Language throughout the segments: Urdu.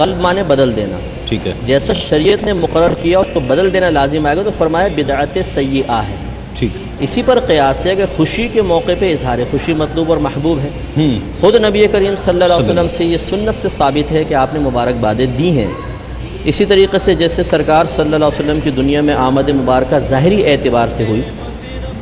قلب مانے بدل دینا، ٹھیک ہے، جیسا شریعت نے مقرر کیا اس کو بدل دینا لازم آئے گا، تو فرمایا بدعت سیئہ ہے۔ ٹھیک، اسی پر قیاس ہے کہ خوشی کے موقع پہ اظہار خوشی مطلوب اور محبوب ہے۔ خود نبی کریم صلی اللہ علیہ وسلم سے یہ سنت سے ثابت ہے کہ آپ نے مبارکبادیں دی ہیں۔ اسی طریقے سے جیسے سرکار صلی اللہ علیہ وسلم کی دنیا میں آمد مبارکہ ظاہری اعتبار سے ہوئی،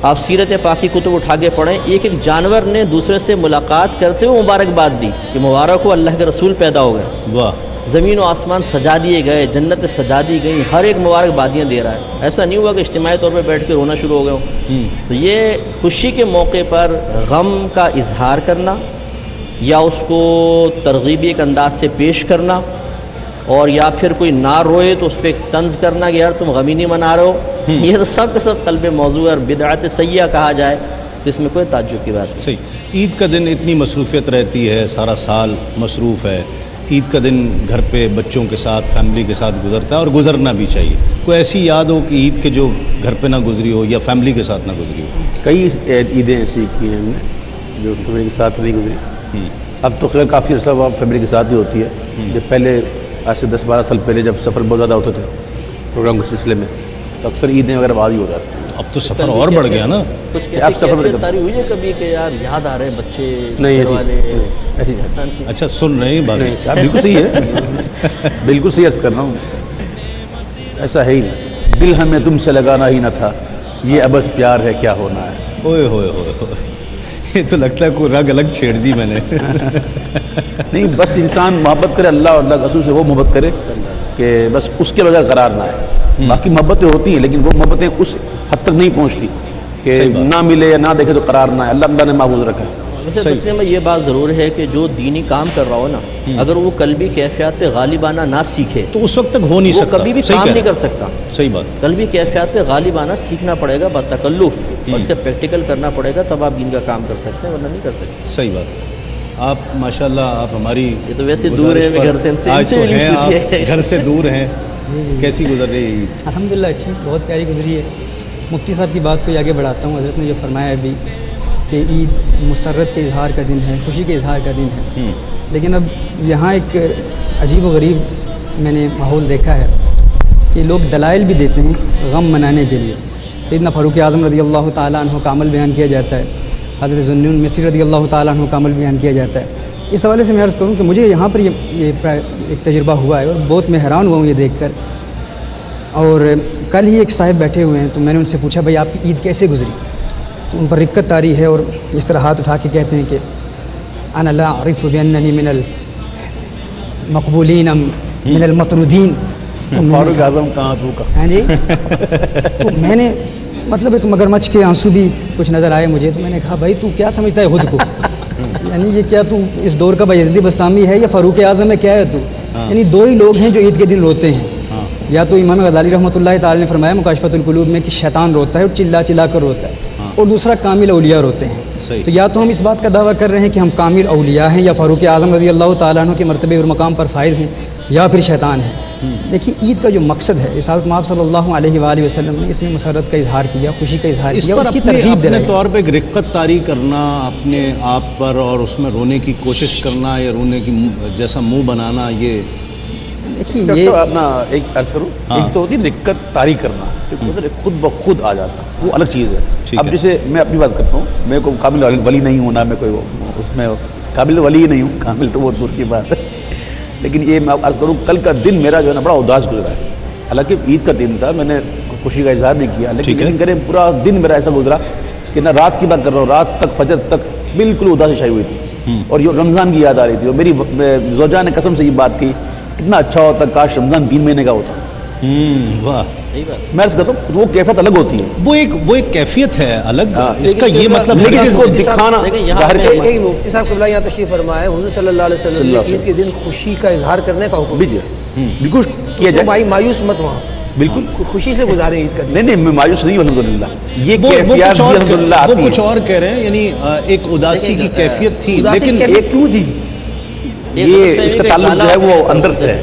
آپ سیرت پاکی کتب اٹھا کے پڑھیں، ایک ایک جانور نے دوسرے سے ملاقات کرتے ہوئے مبارکباد دی کہ مبارک ہو اللہ کے رسول پیدا ہو گئے، واہ، زمین و آسمان سجا دیے گئے، جنت سجا دی گئی، ہر ایک مبارکبادیاں دے رہا ہے۔ ایسا نہیں ہوا کہ اجتماعی طور پہ بیٹھ کے رونا شروع ہو گئے ہوں۔ تو یہ خوشی کے موقع پر غم کا اظہار کرنا یا اس کو ترغیبی ایک انداز سے پیش کرنا، اور یا پھر کوئی نہ روئے تو اس پہ ایک طنز کرنا کہ یار تم غمی نہیں منا رہے ہو، یہ تو سب کے سب قلب موضوع ہے، اور بدعت سیئہ کہا جائے تو اس میں کوئی تعجب کی بات نہیں۔ صحیح۔ عید کا دن اتنی مصروفیت رہتی ہے، سارا سال مصروف ہے، عید کا دن گھر پہ بچوں کے ساتھ فیملی کے ساتھ گزرتا ہے اور گزرنا بھی چاہیے۔ کوئی ایسی یاد ہو کہ عید کے جو گھر پہ نہ گزری ہو یا فیملی کے ساتھ نہ گزری ہو؟ کئی عیدیں ایسی کی ہیں ہم نے جو فیملی کے ساتھ نہیں گزری۔ اب تو خیر کافی عرصہ فیملی کے ساتھ ہی ہوتی ہے، جب پہلے آج سے 10-12 سال پہلے جب سفر بہت زیادہ ہوتے تھے پروگرام کے سلسلے میں، تو اکثر عیدیں وغیرہ بعد ہی ہو جاتی ہیں۔ اب تو سفر اور بڑھ گیا نا۔ کچھ آپ ایسی سفر میں کیفیت تاری ہوئی ہے کبھی کہ یار یاد آ رہے ہیں بچے نہیں گھر والے؟ اچھا سن رہے ہیں بات؟ نہیں، بالکل صحیح ہے، بالکل صحیح عرض کر رہا ہوں، ایسا ہے ہی نہیں۔ دل ہمیں تم سے لگانا ہی نہ تھا، یہ ابس پیار ہے کیا ہونا ہے۔ اوئے ہوئے ہوئے ہوئے، یہ تو لگتا ہے کوئی رگ الگ چھیڑ دی میں نے۔ نہیں، بس انسان محبت کرے اللہ اور اللہ کے رسول سے، وہ محبت کرے کہ بس اس کے بغیر قرار نہ ہے۔ باقی محبتیں ہوتی ہیں لیکن وہ محبتیں اس حد تک نہیں پہنچتی کہ نہ ملے یا نہ دیکھے تو قرار نہ ہے، اللہ نے محفوظ رکھا ہے۔ ویسے تسلیم میں یہ بات ضرور ہے کہ جو دینی کام کر رہا ہو نا، اگر وہ قلبی کیفیات پہ غالب آنا نہ سیکھے تو اس وقت تک ہو نہیں وہ سکتا، کبھی بھی صحیح کام کہہ نہیں رہے کر سکتا۔ ہیں، صحیح بات، قلبی کیفیات پہ غالب آنا سیکھنا پڑے گا بتکلف، اس کا پریکٹیکل کرنا پڑے گا، تب آپ دین کا کام کر سکتے ہیں، ورنہ نہیں کر سکتے۔ صحیح بات۔ آپ ماشاءاللہ آپ ہماری یہ تو ویسے دور ہیں گزارش پر- گھر سے، ان سے آج تو بھی ہیں، پوچھیے۔ آپ گھر سے دور ہیں، کیسی گزر رہی عید؟ الحمدللہ اچھی، بہت پیاری گزری ہے۔ مفتی صاحب کی بات کو آگے بڑھاتا ہوں، حضرت نے جو فرمایا ابھی کہ عید مسرت کے اظہار کا دن ہے، خوشی کے اظہار کا دن ہے، لیکن اب یہاں ایک عجیب و غریب میں نے ماحول دیکھا ہے کہ لوگ دلائل بھی دیتے ہیں غم منانے کے لیے۔ سیدنا فاروق اعظم رضی اللہ تعالیٰ عنہ کا عمل بیان کیا جاتا ہے، حضرت ذوالنون مصری رضی اللہ تعالیٰ عنہ کا عمل بیان کیا جاتا ہے۔ اس حوالے سے میں عرض کروں کہ مجھے یہاں پر یہ ایک تجربہ ہوا ہے اور بہت میں حیران ہوا ہوں یہ دیکھ کر۔ اور کل ہی ایک صاحب بیٹھے ہوئے ہیں تو میں نے ان سے پوچھا بھائی آپ کی عید کیسے گزری؟ تو ان پر رکت طاری ہے اور اس طرح ہاتھ اٹھا کے کہتے ہیں کہ انا لا اعرف باننی من المقبولین ام من المطرودین۔ تو میں نے فاروق اعظم کہاں تو کا؟ ہاں جی، تو میں نے مطلب ایک مگرمچھ کے آنسو بھی کچھ نظر آئے مجھے، تو میں نے کہا بھائی تو کیا سمجھتا ہے خود کو؟ یعنی یہ کیا تو اس دور کا بایزیدی بستامی ہے یا فاروق اعظم ہے، کیا ہے تو؟ یعنی دو ہی لوگ ہیں جو عید کے دن روتے ہیں، یا تو امام غزالی رحمۃ اللہ تعالی نے فرمایا مکاشفۃ القلوب میں کہ شیطان روتا ہے اور چلا چلا کر روتا ہے، اور دوسرا کامل اولیاء روتے ہیں۔ تو یا تو ہم اس بات کا دعویٰ کر رہے ہیں کہ ہم کامل اولیاء ہیں یا فاروق اعظم رضی اللہ تعالیٰ عنہ کے مرتبے اور مقام پر فائز ہیں، یا پھر شیطان ہے۔ دیکھیے عید کا جو مقصد ہے، رسالت مآب صلی اللہ علیہ وآلہ وسلم نے اس میں مسرت کا اظہار کیا، خوشی کا اظہار اس کیا، پر اس کی اپنے ترغیب اپنے دلائی۔ طور پہ ایک رقت طاری کرنا اپنے آپ پر اور اس میں رونے کی کوشش کرنا یا رونے کی جیسا منہ بنانا، یہ دیکھیے ڈاکٹر یہ صاحب اپنا ایک عرض کروں، ایک تو ہوتی ہے رقت طاری کرنا، خود بخود آ جاتا، وہ الگ چیز ہے۔ ٹھیک اب ہے۔ جیسے میں اپنی بات کرتا ہوں، میں کوئی کامل ولی نہیں ہوں، نہ میں کوئی اس میں کامل ولی ہی نہیں ہوں، کامل تو وہ دور کی بات ہے، لیکن یہ میں عرض کروں کل کا دن میرا جو ہے نا بڑا اداس گزرا ہے۔ حالانکہ عید کا دن تھا، میں نے خوشی کا اظہار بھی کیا، لیکن کریں پورا دن میرا ایسا گزرا کہ نہ رات کی بات کر رہا ہوں، رات تک فجر تک بالکل اداسی چھائی ہوئی تھی، اور یہ رمضان کی یاد آ رہی تھی، اور میری زوجہ نے قسم سے یہ بات کی کتنا اچھا ہوتا کاش رمضان 3 مہینے کا ہوتا۔ واہ، صحیح بات۔ میں عرض کرتا ہوں وہ کیفیت الگ ہوتی ہے، وہ ایک کیفیت ہے الگ، اس کا یہ مطلب لیکن ہے اس کہ کو دکھانا دیکھیں یہاں ظاہر پہ کرنا۔ ایک مفتی صاحب قبلہ یہاں تشریف فرمائے، حضور صلی اللہ علیہ وسلم نے عید کے دن خوشی کا اظہار کرنے کا حکم دیا، بالکل کیا جائے، مایوس مت وہاں، بالکل خوشی سے گزارے عید کا دن۔ نہیں میں مایوس نہیں ہوں الحمدللہ، یہ وہ کیفیات کچھ بھی اور الحمدللہ وہ آتی کچھ ہے۔ اور کہہ رہے ہیں، یعنی ایک اداسی کی کیفیت تھی، اداسی لیکن کیفیت کیوں تھی؟ یہ اس کا تعلق جو ہے وہ اندر سے ہے،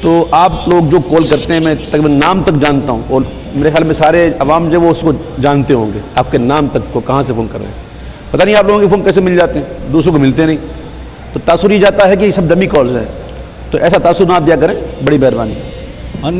تو آپ لوگ جو کال کرتے ہیں میں تقریباً نام تک جانتا ہوں، اور میرے خیال میں سارے عوام جو وہ اس کو جانتے ہوں گے، آپ کے نام تک کو کہاں سے فون کر رہے ہیں، پتہ نہیں آپ لوگوں کے فون کیسے مل جاتے ہیں، دوسروں کو ملتے نہیں، تو تاثر یہ جاتا ہے کہ یہ سب ڈمی کالز ہیں، تو ایسا تاثر نہ دیا کریں، بڑی مہربانی۔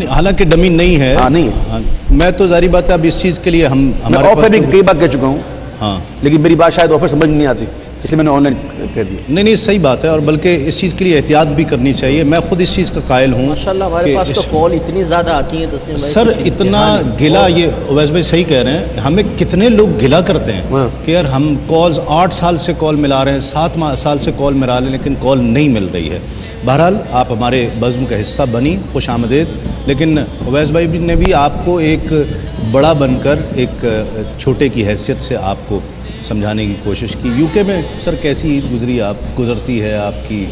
حالانکہ ڈمی نہیں ہے، ہاں نہیں ہے، میں تو ظاہری بات ہے اب اس چیز کے لیے میں آفر بھی کئی بار کہہ چکا ہوں، ہاں لیکن میری بات شاید آفر سمجھ نہیں آتی، اس لیے میں نے آن لائن کہہ دیا۔ نہیں صحیح بات ہے، اور بلکہ اس چیز کے لیے احتیاط بھی کرنی چاہیے، میں خود اس چیز کا قائل ہوں ماشاءاللہ ہمارے پاس تو کال اتنی زیادہ آتی ہیں تسلیم بھائی، سر اتنا گلا، یہ اویس بھائی صحیح کہہ رہے ہیں، ہمیں کتنے لوگ گلا کرتے ہیں کہ یار ہم کالز 8 سال سے کال ملا رہے ہیں، 7 سال سے کال ملا رہے ہیں، لیکن کال نہیں مل رہی ہے۔ بہرحال آپ ہمارے بزم کا حصہ بنی، خوش آمدید، لیکن اویس بھائی نے بھی آپ کو ایک بڑا بن کر ایک چھوٹے کی حیثیت سے آپ کو سمجھانے کی کوشش کی۔ یو کے میں سر کیسی عید گزرتی ہے آپ کی؟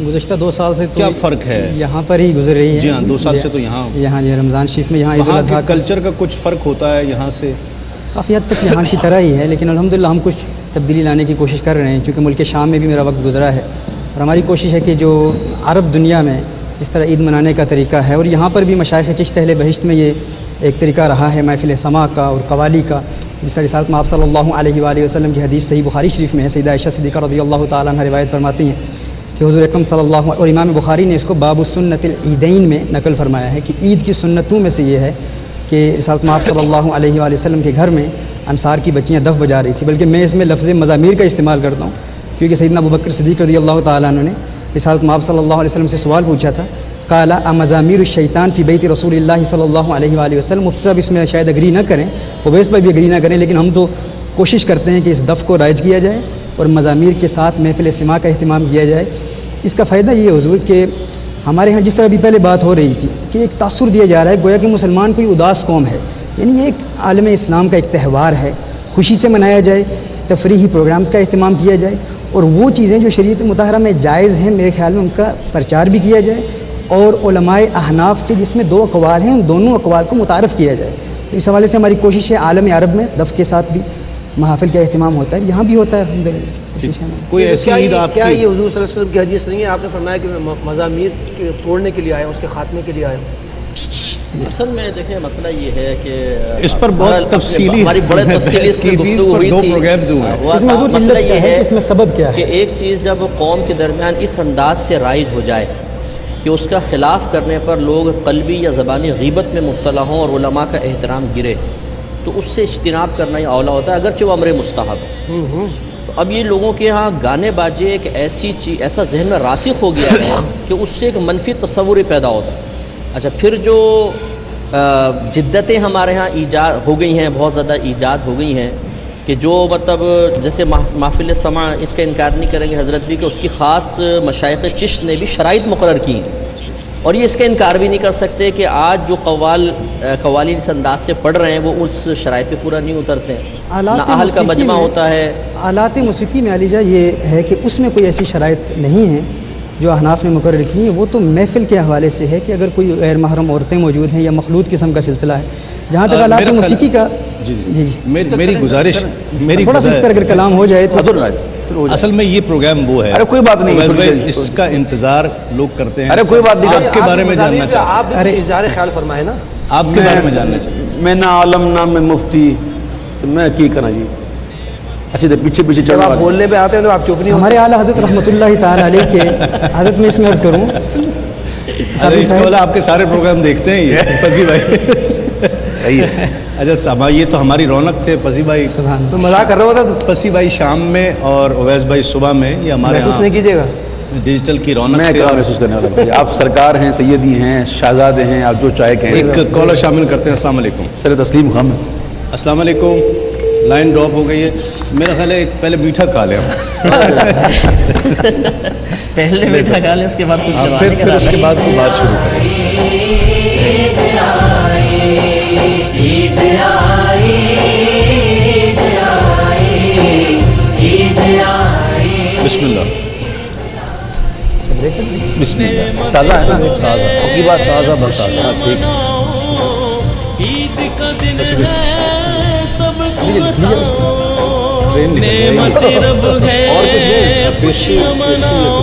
گزشتہ 2 سال سے تو کیا فرق ہے؟ یہاں پر ہی گزر رہی ہے۔ جی ہاں، 2 سال سے تو یہاں جی رمضان شریف میں یہاں عید الاضحیٰ کلچر کا کچھ فرق ہوتا ہے یہاں سے؟ کافی حد تک یہاں کی طرح ہی ہے، لیکن الحمدللہ ہم کچھ تبدیلی لانے کی کوشش کر رہے ہیں، کیونکہ ملک شام میں بھی میرا وقت گزرا ہے، اور ہماری کوشش ہے کہ جو عرب دنیا میں جس طرح عید منانے کا طریقہ ہے، اور یہاں پر بھی مشائخ چشت اہل بہشت میں یہ ایک طریقہ رہا ہے محفل سماع کا اور قوالی کا، جس طرح رسالت میں آپ صلی اللہ علیہ وآلہ وسلم کی حدیث صحیح بخاری شریف میں ہے، سیدہ عائشہ صدیقہ رضی اللہ تعالیٰ عنہ روایت فرماتی ہیں کہ حضور اکرم صلی اللہ اور امام بخاری نے اس کو باب السنت العیدین میں نقل فرمایا ہے کہ عید کی سنتوں میں سے یہ ہے کہ رسالت میں آپ صلی اللہ علیہ وآلہ وسلم کے گھر میں انصار کی بچیاں دف بجا رہی تھیں، بلکہ میں اس میں لفظ مزامیر کا استعمال کرتا ہوں، کیونکہ سیدنا ابوبکر صدیق رضی اللہ تعالیٰ عنہ نے رسالت میں آپ صلی اللہ علیہ وسلم سے سوال پوچھا تھا، قال امزامیر الشیطان فی بیت رسول اللہ صلی اللہ علیہ وآلہ وسلم۔ مفتی صاحب اس میں شاید اگری نہ کریں، اویس بھائی بھی اگری نہ کریں، لیکن ہم تو کوشش کرتے ہیں کہ اس دف کو رائج کیا جائے اور مزامیر کے ساتھ محفل سماع کا اہتمام کیا جائے۔ اس کا فائدہ یہ ہے حضور کہ ہمارے ہاں جس طرح بھی پہلے بات ہو رہی تھی کہ ایک تاثر دیا جا رہا ہے گویا کہ مسلمان کوئی اداس قوم ہے، یعنی یہ ایک عالم اسلام کا ایک تہوار ہے، خوشی سے منایا جائے، تفریحی پروگرامز کا اہتمام کیا جائے، اور وہ چیزیں جو شریعت مطہرہ میں جائز ہیں میرے خیال میں ان کا پرچار بھی کیا جائے، اور علماء احناف کے جس میں 2 اقوال ہیں ان دونوں اقوال کو متعارف کیا جائے۔ تو اس حوالے سے ہماری کوشش ہے، عالم عرب میں دف کے ساتھ بھی محافل کا اہتمام ہوتا ہے، یہاں بھی ہوتا ہے الحمدللہ۔ کوئی ایسی عید آپ کیا یہ حضور صلی اللہ علیہ وسلم کی حدیث نہیں ہے؟ آپ نے فرمایا کہ میں مزامیر کے توڑنے کے لیے آیا ہوں، اس کے خاتمے کے لیے آیا ہوں۔ اصل میں دیکھیں مسئلہ یہ ہے کہ اس پر بہت تفصیلی ہماری بڑے تفصیلی اس میں گفتگو ہوئی تھی، اس میں حضور مسئلہ علت یہ کیا ہے اس میں سبب کیا کہ ہے؟ ایک چیز جب قوم کے درمیان اس انداز سے رائج ہو جائے کہ اس کا خلاف کرنے پر لوگ قلبی یا زبانی غیبت میں مبتلا ہوں اور علماء کا احترام گرے، تو اس سے اجتناب کرنا ہی اولا ہوتا ہے، اگرچہ وہ امر مستحب ہے۔ تو اب یہ لوگوں کے ہاں گانے باجے ایک ایسی چیز، ایسا ذہن میں راسخ ہو گیا ہے کہ اس سے ایک منفی تصور ہی پیدا ہوتا ہے۔ اچھا پھر جو جدتیں ہمارے ہاں ایجاد ہو گئی ہیں، بہت زیادہ ایجاد ہو گئی ہیں کہ جو مطلب جیسے محفل سماع، اس کا انکار نہیں کریں گے حضرت بھی کہ اس کی خاص مشائخ چشت نے بھی شرائط مقرر کی ہیں، اور یہ اس کا انکار بھی نہیں کر سکتے کہ آج جو قوالی اس انداز سے پڑھ رہے ہیں وہ اس شرائط پہ پورا نہیں اترتے ہیں، نہ اہل کا مجمع ہوتا ہے۔ آلات موسیقی میں علی جان یہ ہے کہ اس میں کوئی ایسی شرائط نہیں ہیں جو احناف نے مقرر کی ہیں، وہ تو محفل کے حوالے سے ہے کہ اگر کوئی غیر محرم عورتیں موجود ہیں یا مخلوط قسم کا سلسلہ ہے۔ جہاں تک آلات موسیقی کا جی میری گزارش تھوڑا سا اس پر اگر کلام ہو جائے تو اصل میں یہ پروگرام وہ ہے، ارے کوئی بات نہیں، اس کا انتظار لوگ کرتے ہیں، ارے کوئی بات نہیں، آپ کے بارے میں جاننا چاہتے ہیں، آپ اظہار خیال فرمائے نا، آپ کے بارے میں جاننا چاہتے ہیں۔ میں نہ عالم نہ میں مفتی، تو میں کی کرنا جی، اچھے تو پیچھے پیچھے جب آپ بولنے پہ آتے ہیں تو آپ چپ نہیں ہوتے۔ ہمارے اعلیٰ حضرت رحمۃ اللہ تعالیٰ علیہ کے حضرت میں اس میں عرض کروں، اس کے والا آپ کے سارے پروگرام دیکھتے ہیں یہ فضی بھائی؟ اچھا یہ تو ہماری رونق تھے فضی بھائی، تو مزاق کر رہا ہوتا تو فضی بھائی شام میں اور اویس بھائی صبح میں، یہ ہمارے محسوس نہیں کیجیے گا ڈیجیٹل کی رونق میں کیا محسوس کرنے والا، آپ سرکار ہیں، سیدی ہیں، شہزادے ہیں، آپ جو چاہے کہیں۔ ایک کالر شامل کرتے ہیں۔ السلام علیکم سر تسلیم خان، السلام علیکم، لائن ڈراپ ہو گئی ہے، میرا خیال ہے پہلے میٹھا کھا لیں، پہلے میٹھا کھا لیں، اس کے بعد کچھ پھر اس کے بعد کی بات شروع کریں۔ بسم اللہ، بسم اللہ، تازہ ہے نا، تازہ کی بات، تازہ بس تازہ، ٹھیک عید کا دن ہے سب کو بساؤ، نعمت رب ہے خوشیاں مناؤ،